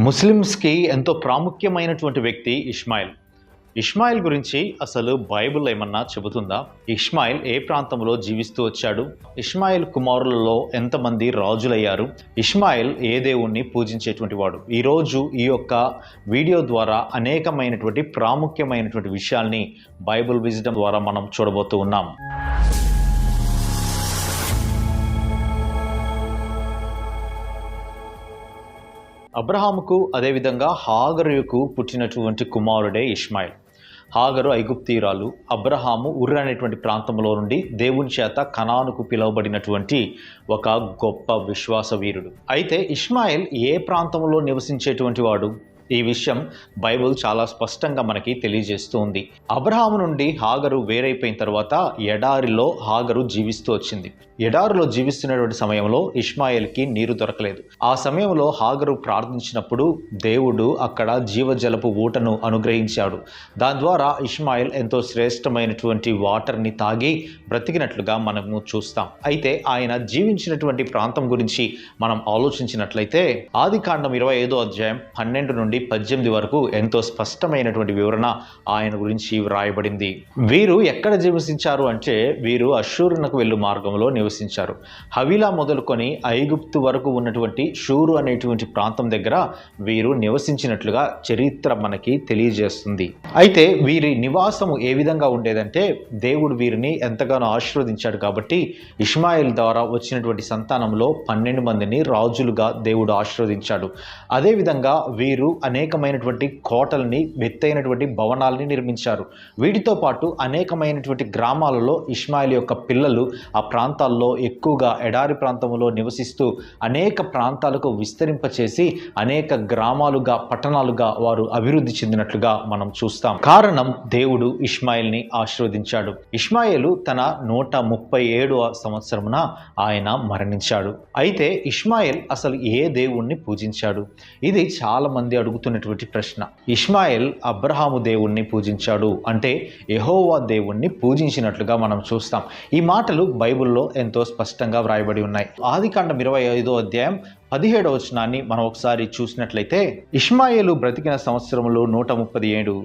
ముస్లిమ్స్కి ఎంతో ప్రాముఖ్యమైనటువంటి వ్యక్తి ఇష్మాయిల్. ఇష్మాయిల్ గురించి అసలు బైబిల్ ఏమన్నా చెబుతుందా? ఇష్మాయిల్ ఏ ప్రాంతంలో జీవిస్తూ వచ్చాడు? ఇష్మాయిల్ కుమారులలో ఎంతమంది రాజులయ్యారు? ఇష్మాయిల్ ఏ దేవుణ్ణి పూజించేటువంటి వాడు? ఈరోజు ఈ యొక్క వీడియో ద్వారా అనేకమైనటువంటి ప్రాముఖ్యమైనటువంటి విషయాల్ని బైబిల్ విజ్డమ్ ద్వారా మనం చూడబోతూ ఉన్నాం. అబ్రహాముకు అదేవిధంగా హాగరుకు పుట్టినటువంటి కుమారుడే ఇష్మాయిల్. హాగరు ఐగుప్తీయురాలు. అబ్రహాము ఉర్ అనేటువంటి ప్రాంతంలో నుండి దేవుని చేత కనానుకు పిలువబడినటువంటి ఒక గొప్ప విశ్వాస వీరుడు. అయితే ఇష్మాయిల్ ఏ ప్రాంతంలో నివసించేటువంటి వాడు? ఈ విషయం బైబిల్ చాలా స్పష్టంగా మనకి తెలియజేస్తూ ఉంది. అబ్రహాము నుండి హాగరు వేరైపోయిన తర్వాత ఎడారిలో హాగరు జీవిస్తూ వచ్చింది. ఎడారిలో జీవిస్తున్నటువంటి సమయంలో ఇష్మాయిల్కి నీరు దొరకలేదు. ఆ సమయంలో హాగరు ప్రార్థించినప్పుడు దేవుడు అక్కడ జీవజలపు ఊటను అనుగ్రహించాడు. దాని ద్వారా ఇష్మాయిల్ ఎంతో శ్రేష్టమైనటువంటి వాటర్ని తాగి బ్రతికినట్లుగా మనము చూస్తాం. అయితే ఆయన జీవించినటువంటి ప్రాంతం గురించి మనం ఆలోచించినట్లయితే ఆదికాండం 25వ అధ్యాయం 12 నుండి 18 వరకు ఎంతో స్పష్టమైనటువంటి వివరణ ఆయన గురించి వ్రాయబడింది. వీరు ఎక్కడ నివసించారు అంటే వీరు అష్షూరునకు వెళ్ళు మార్గంలో నివసించారు. హవీలా మొదలుకొని ఐగుప్తు వరకు ఉన్నటువంటి షూరు అనేటువంటి ప్రాంతం దగ్గర వీరు నివసించినట్లుగా చరిత్ర మనకి తెలియజేస్తుంది. అయితే వీరి నివాసము ఏ విధంగా ఉండేదంటే దేవుడు వీరిని ఎంతగానో ఆశీర్వదించాడు కాబట్టి ఇష్మాయిల్ ద్వారా వచ్చినటువంటి సంతానంలో 12 మందిని రాజులుగా దేవుడు ఆశీర్వదించాడు. అదేవిధంగా వీరు అనేకమైనటువంటి కోటల్ని, ఎత్తైనటువంటి భవనాలని నిర్మించారు. వీటితో పాటు అనేకమైనటువంటి గ్రామాలలో ఇష్మాయిల్ యొక్క పిల్లలు ఆ ప్రాంతాల్లో ఎక్కువగా ఎడారి ప్రాంతంలో నివసిస్తూ అనేక ప్రాంతాలకు విస్తరింపచేసి అనేక గ్రామాలుగా, పట్టణాలుగా వారు అభివృద్ధి చెందినట్లుగా మనం చూస్తాం. కారణం దేవుడు ఇష్మాయిల్ని ఆశీర్వదించాడు. ఇష్మాయిలు తన 137వ సంవత్సరమున ఆయన మరణించాడు. అయితే ఇష్మాయిల్ అసలు ఏ దేవుణ్ణి పూజించాడు? ఇది చాలా మంది అడుగుతున్నటువంటి ప్రశ్న. ఇష్మాయిల్ అబ్రహాము దేవుణ్ణి పూజించాడు అంటే యెహోవా దేవుణ్ణి పూజించినట్లుగా మనం చూస్తాం. ఈ మాటలు బైబిల్లో ఎంతో స్పష్టంగా వ్రాయబడి ఉన్నాయి. ఆదికాండం 25వ అధ్యాయం 17వ వచనాన్ని మనం ఒకసారి చూసినట్లయితే ఇష్మాయిలు బ్రతికిన సంవత్సరములు 137.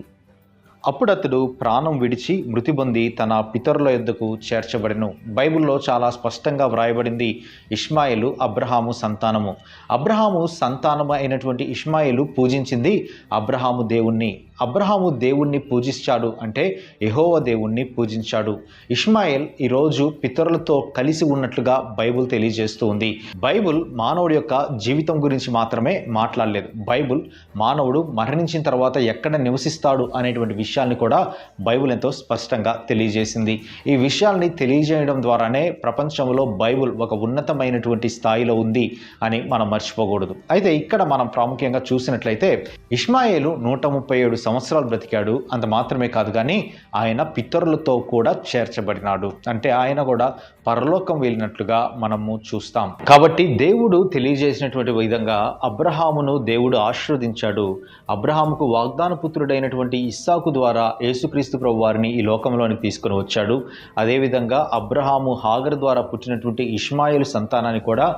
అప్పుడు అతడు ప్రాణం విడిచి మృతి పొంది తన పితరుల యొద్దకు చేర్చబడెను. బైబిల్లో చాలా స్పష్టంగా వ్రాయబడింది ఇష్మాయిలు అబ్రహాము సంతానము. అబ్రహాము సంతానము అయినటువంటి ఇష్మాయిలు పూజించింది అబ్రహాము దేవుణ్ణి. అబ్రహాము దేవుణ్ణి పూజించాడు అంటే యెహోవా దేవుణ్ణి పూజించాడు. ఇష్మాయిల్ ఈరోజు పితరులతో కలిసి ఉన్నట్లుగా బైబిల్ తెలియజేస్తూ ఉంది. బైబిల్ మానవుడి యొక్క జీవితం గురించి మాత్రమే మాట్లాడలేదు. బైబిల్ మానవుడు మరణించిన తర్వాత ఎక్కడ నివసిస్తాడు అనేటువంటి విషయాన్ని కూడా బైబిల్ ఎంతో స్పష్టంగా తెలియజేసింది. ఈ విషయాల్ని తెలియజేయడం ద్వారానే ప్రపంచంలో బైబిల్ ఒక ఉన్నతమైనటువంటి స్థాయిలో ఉంది అని మనం మర్చిపోకూడదు. అయితే ఇక్కడ మనం ప్రాముఖ్యంగా చూసినట్లయితే ఇష్మాయిలు 137 సంవత్సరాలు బ్రతికాడు. అంత మాత్రమే కాదు కానీ ఆయన పితరులతో కూడా చేర్చబడినాడు. అంటే ఆయన కూడా పరలోకం వెళ్ళినట్లుగా మనము చూస్తాం. కాబట్టి దేవుడు తెలియజేసినటువంటి విధంగా అబ్రహామును దేవుడు ఆశీర్వదించాడు. అబ్రహాముకు వాగ్దాన పుత్రుడైనటువంటి ఇస్సాకు ద్వారా యేసుక్రీస్తు ప్రభు వారిని ఈ లోకంలోనికి తీసుకుని వచ్చాడు. అదేవిధంగా అబ్రహాము హాగర్ ద్వారా పుట్టినటువంటి ఇష్మాయిల్ సంతానాన్ని కూడా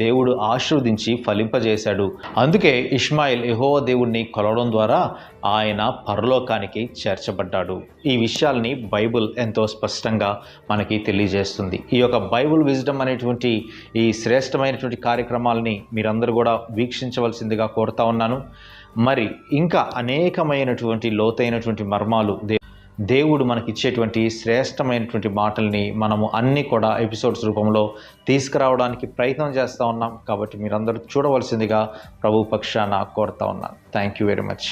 దేవుడు ఆశీర్వదించి ఫలింపజేశాడు. అందుకే ఇష్మాయిల్ యెహోవా దేవుణ్ణి కొలవడం ద్వారా ఆయన పరలోకానికి చేర్చబడ్డాడు. ఈ విషయాల్ని బైబిల్ ఎంతో స్పష్టంగా మనకి తెలియజేస్తుంది. ఈ యొక్క బైబిల్ విజ్డమ్ అనేటువంటి ఈ శ్రేష్టమైనటువంటి కార్యక్రమాలని మీరందరూ కూడా వీక్షించవలసిందిగా కోరుతా ఉన్నాను. మరి ఇంకా అనేకమైనటువంటి లోతైనటువంటి మర్మాలు దేవుడు మనకిచ్చేటువంటి శ్రేష్టమైనటువంటి మాటల్ని మనము అన్నీ కూడా ఎపిసోడ్స్ రూపంలో తీసుకురావడానికి ప్రయత్నం చేస్తూ ఉన్నాం. కాబట్టి మీరందరూ చూడవలసిందిగా ప్రభు పక్షాన కోరుతా ఉన్నాను. Thank you very much.